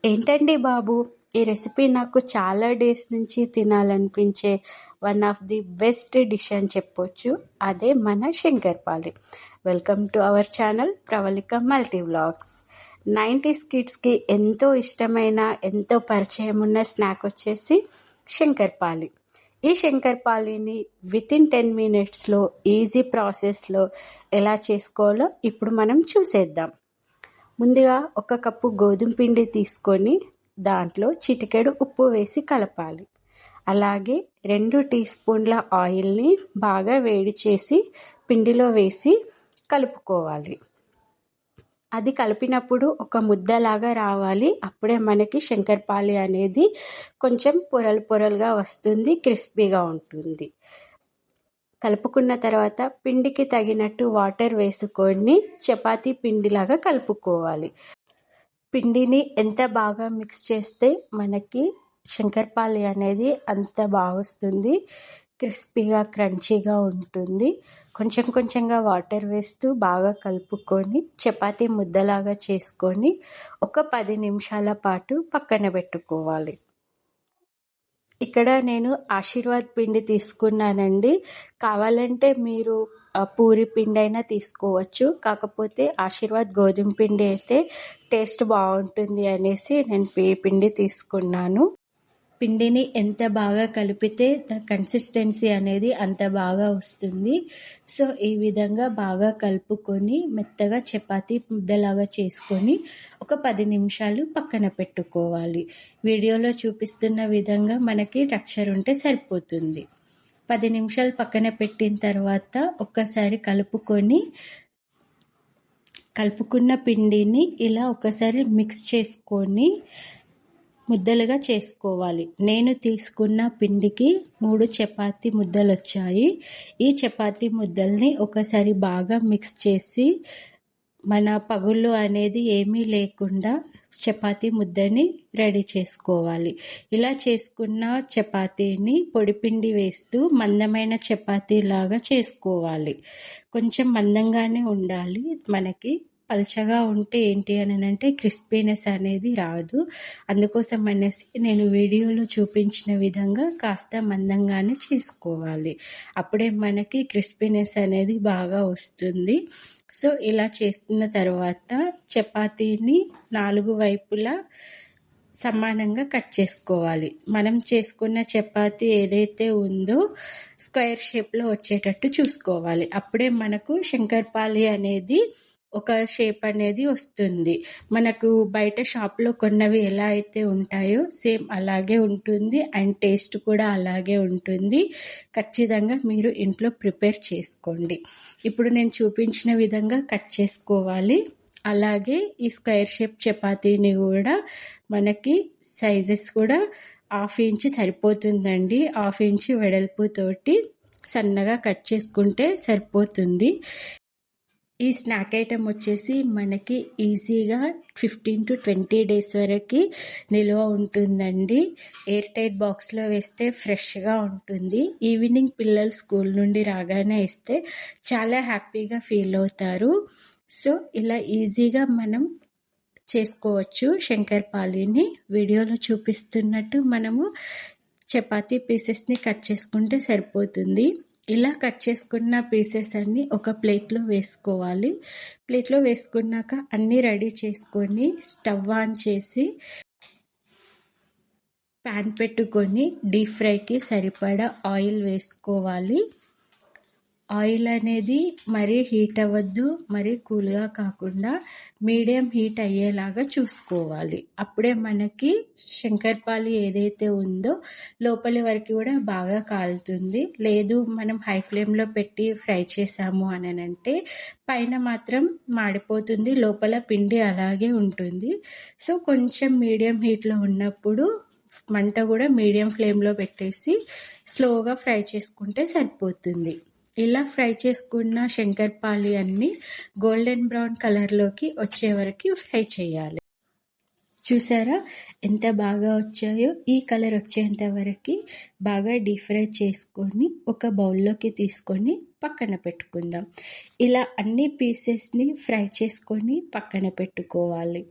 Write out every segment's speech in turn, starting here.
ఏంటండి బాబు, ఈ రెసిపీ నాకు చాలా డేస్ నుంచి తినాలనిపించే one of the best dish అని చెప్పొచ్చు. అదే మన Shankarpali. Welcome to our channel Pravalika multi vlogs. 90s కిడ్స్కి ఎంతో ఇష్టమైన, ఎంతో పరిచయం ఉన్న స్నాక్ వచ్చేసి శంకర్పాలి. ఈ శంకర్పాలిని వితిన్ 10 minutesలో ఈజీ ప్రాసెస్లో ఎలా చేసుకోవాలో ఇప్పుడు మనం చూసేద్దాం. ముందుగా 1 కప్పు గోధుమ పిండి తీసుకొని దాంట్లో చిటికెడు ఉప్పు వేసి కలపాలి. అలాగే 2 టీ స్పూన్ల ఆయిల్ని బాగా వేడి చేసి పిండిలో వేసి కలుపుకోవాలి. అది కలిపినప్పుడు ఒక ముద్దలాగా రావాలి. అప్పుడే మనకి శంకర్పాలి అనేది కొంచెం పొరలు పొరలుగా వస్తుంది, క్రిస్పీగా ఉంటుంది. కలుపుకున్న తర్వాత పిండికి తగినట్టు వాటర్ వేసుకొని చపాతీ పిండిలాగా కలుపుకోవాలి. పిండిని ఎంత బాగా మిక్స్ చేస్తే మనకి శంకర్పాలి అనేది అంత బాగా వస్తుంది, క్రిస్పీగా క్రంచీగా ఉంటుంది. కొంచెం కొంచెంగా వాటర్ వేస్తూ బాగా కలుపుకొని చపాతీ ముద్దలాగా చేసుకొని ఒక 10 నిమిషాల పాటు పక్కన పెట్టుకోవాలి. ఇక్కడ నేను ఆశీర్వాద్ పిండి తీసుకున్నానండి. కావాలంటే మీరు పూరి పిండి అయినా తీసుకోవచ్చు. కాకపోతే ఆశీర్వాద్ గోధుమ పిండి అయితే టేస్ట్ బాగుంటుంది అనేసి నేను పిండి తీసుకున్నాను. పిండిని ఎంత బాగా కలిపితే కన్సిస్టెన్సీ అనేది అంత బాగా వస్తుంది. సో ఈ విధంగా బాగా కలుపుకొని మెత్తగా చపాతీ ముద్దలాగా చేసుకొని ఒక 10 నిమిషాలు పక్కన పెట్టుకోవాలి. వీడియోలో చూపిస్తున్న విధంగా మనకి టెక్స్చర్ ఉంటే సరిపోతుంది. 10 నిమిషాలు పక్కన పెట్టిన తర్వాత ఒక్కసారి కలుపుకున్న పిండిని ఇలా ఒకసారి మిక్స్ చేసుకొని ముద్దలుగా చేసుకోవాలి. నేను తీసుకున్న పిండికి 3 చపాతీ ముద్దలు వచ్చాయి. ఈ చపాతీ ముద్దల్ని ఒకసారి బాగా మిక్స్ చేసి మన పగుళ్ళు అనేది ఏమీ లేకుండా చపాతీ ముద్దని రెడీ చేసుకోవాలి. ఇలా చేసుకున్న చపాతీని పొడిపిండి వేస్తూ మందమైన చపాతీలాగా చేసుకోవాలి. కొంచెం మందంగానే ఉండాలి. మనకి పల్చగా ఉంటే ఏంటి అని అంటే క్రిస్పీనెస్ అనేది రాదు. అందుకోసం అనేసి నేను వీడియోలో చూపించిన విధంగా కాస్త మందంగానే చేసుకోవాలి. అప్పుడే మనకి క్రిస్పీనెస్ అనేది బాగా వస్తుంది. సో ఇలా చేసిన తర్వాత చపాతీని 4 వైపులా సమానంగా కట్ చేసుకోవాలి. మనం చేసుకున్న చపాతీ ఏదైతే ఉందో స్క్వేర్ షేప్లో వచ్చేటట్టు చూసుకోవాలి. అప్పుడే మనకు శంకర్పాలి అనేది ఒక షేప్ అనేది వస్తుంది. మనకు బయట షాప్లో కొన్నవి ఎలా అయితే ఉంటాయో సేమ్ అలాగే ఉంటుంది అండ్ టేస్ట్ కూడా అలాగే ఉంటుంది. ఖచ్చితంగా మీరు ఇంట్లో ప్రిపేర్ చేసుకోండి. ఇప్పుడు నేను చూపించిన విధంగా కట్ చేసుకోవాలి. అలాగే ఈ స్క్వేర్ షేప్ చపాతీని కూడా మనకి సైజెస్ కూడా 1/2 ఇంచ్ సరిపోతుందండి. 1/2 ఇంచ్ వెడల్పుతోటి సన్నగా కట్ చేసుకుంటే సరిపోతుంది. ఈ స్నాక్ ఐటెం వచ్చేసి మనకి ఈజీగా 15 to 20 days వరకు నిల్వ ఉంటుందండి. ఎయిర్ టైట్ బాక్స్లో వేస్తే ఫ్రెష్గా ఉంటుంది. ఈవినింగ్ పిల్లలు స్కూల్ నుండి రాగానే ఇస్తే చాలా హ్యాపీగా ఫీల్ అవుతారు. సో ఇలా ఈజీగా మనం చేసుకోవచ్చు శంకర్పాలిని. వీడియోలో చూపిస్తున్నట్టు మనము చపాతీ పీసెస్ని కట్ చేసుకుంటే సరిపోతుంది. ఇలా కట్ చేసుకున్న పీసెస్ అన్నీ ఒక ప్లేట్లో వేసుకోవాలి. ప్లేట్లో వేసుకున్నాక అన్నీ రెడీ చేసుకొని స్టవ్ ఆన్ చేసి ప్యాన్ పెట్టుకొని డీప్ ఫ్రైకి సరిపడా ఆయిల్ వేసుకోవాలి. ఆయిల్ అనేది మరీ హీట్ అవ్వద్దు, మరీ కూల్గా కాకుండా మీడియం హీట్ అయ్యేలాగా చూసుకోవాలి. అప్పుడే మనకి శంకర్పాలి ఏదైతే ఉందో లోపలి వరకు కూడా బాగా కాలుతుంది. లేదు మనం హై ఫ్లేమ్లో పెట్టి ఫ్రై చేసాము అని అంటే పైన మాత్రం మాడిపోతుంది, లోపల పిండి అలాగే ఉంటుంది. సో కొంచెం మీడియం హీట్లో ఉన్నప్పుడు మంట కూడా మీడియం ఫ్లేమ్లో పెట్టేసి స్లోగా ఫ్రై చేసుకుంటే సరిపోతుంది. ఇలా ఫ్రై చేసుకున్న శంకర్పాలి అన్ని గోల్డెన్ బ్రౌన్ కలర్లోకి వచ్చే వరకు ఫ్రై చేయాలి. చూసారా ఎంత బాగా వచ్చాయో? ఈ కలర్ వచ్చేంత వరకు బాగా డీప్ ఫ్రై చేసుకొని ఒక బౌల్లోకి తీసుకొని పక్కన పెట్టుకుందాం. ఇలా అన్ని పీసెస్ని ఫ్రై చేసుకొని పక్కన పెట్టుకోవాలి.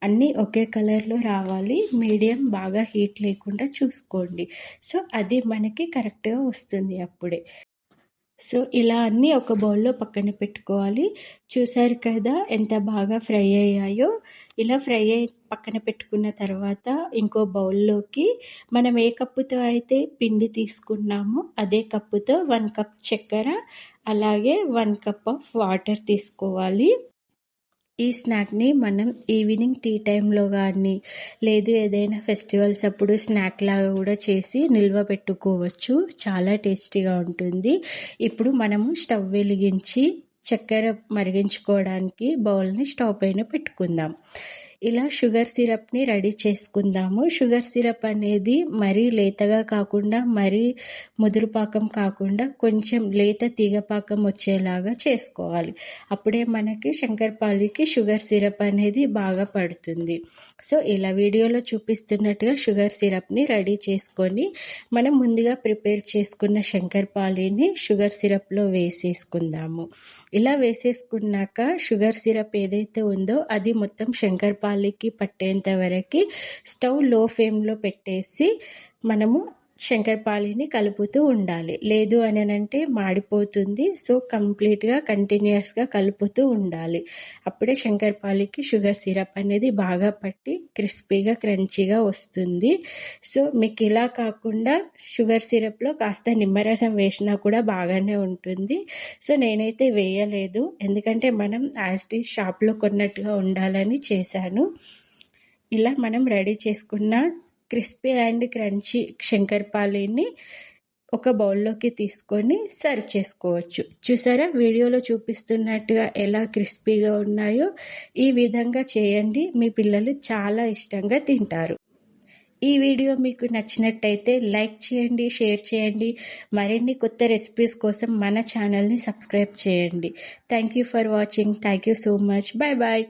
అన్నీ ఒకే కలర్లో రావాలి, మీడియం బాగా హీట్ లేకుండా చూసుకోండి. సో అది మనకి కరెక్ట్గా వస్తుంది అప్పుడే. సో ఇలా అన్నీ ఒక బౌల్లో పక్కన పెట్టుకోవాలి. చూసారు కదా ఎంత బాగా ఫ్రై అయ్యాయో. ఇలా ఫ్రై అయ్యి పక్కన పెట్టుకున్న తర్వాత ఇంకో బౌల్లోకి మనం ఏ కప్పుతో అయితే పిండి తీసుకున్నామో అదే కప్పుతో 1 కప్ చక్కెర, అలాగే 1 కప్ ఆఫ్ వాటర్ తీసుకోవాలి. ఈ స్నాక్ని మనం ఈవినింగ్ టీ టైంలో కానీ, లేదు ఏదైనా ఫెస్టివల్స్ అప్పుడు స్నాక్ లాగా కూడా చేసి నిల్వ పెట్టుకోవచ్చు. చాలా టేస్టీగా ఉంటుంది. ఇప్పుడు మనము స్టవ్ వెలిగించి చక్కెర మరిగించుకోవడానికి బౌల్ని స్టవ్ పైన పెట్టుకుందాం. ఇలా షుగర్ సిరప్ని రెడీ చేసుకుందాము. షుగర్ సిరప్ అనేది మరీ లేతగా కాకుండా, మరీ ముదురుపాకం కాకుండా కొంచెం లేత తీగపాకం వచ్చేలాగా చేసుకోవాలి. అప్పుడే మనకి శంకరపాలికి షుగర్ సిరప్ అనేది బాగా పడుతుంది. సో ఇలా వీడియోలో చూపిస్తున్నట్టుగా షుగర్ సిరప్ని రెడీ చేసుకొని మనం ముందుగా ప్రిపేర్ చేసుకున్న శంకరపాలిని షుగర్ సిరప్లో వేసేసుకుందాము. ఇలా వేసేసుకున్నాక షుగర్ సిరప్ ఏదైతే ఉందో అది మొత్తం శంకరపాలికి పట్టేంత వరకు స్టవ్ లో ఫ్లేమ్లో పెట్టేసి మనము శంకరపాలిని కలుపుతూ ఉండాలి. లేదు అని అంటే మాడిపోతుంది. సో కంప్లీట్గా కంటిన్యూస్గా కలుపుతూ ఉండాలి. అప్పుడే శంకరపాలికి షుగర్ సిరప్ అనేది బాగా పట్టి క్రిస్పీగా క్రంచీగా వస్తుంది. సో మీకు ఇలా కాకుండా షుగర్ సిరప్లో కాస్త నిమ్మరసం వేసినా కూడా బాగానే ఉంటుంది. సో నేనైతే వేయలేదు, ఎందుకంటే మనం షాప్లో కొన్నట్టుగా ఉండాలని చేశాను. ఇలా మనం రెడీ చేసుకున్న క్రిస్పీ అండ్ క్రంచీ శంకరపాలిని ఒక బౌల్లోకి తీసుకొని సర్వ్ చేసుకోవచ్చు. చూసారా వీడియోలో చూపిస్తున్నట్టుగా ఎలా క్రిస్పీగా ఉన్నాయో. ఈ విధంగా చేయండి, మీ పిల్లలు చాలా ఇష్టంగా తింటారు. ఈ వీడియో మీకు నచ్చినట్టయితే లైక్ చేయండి, షేర్ చేయండి. మరిన్ని కొత్త రెసిపీస్ కోసం మన ఛానల్ని సబ్స్క్రైబ్ చేయండి. Thank you for watching. Thank you so much. Bye bye.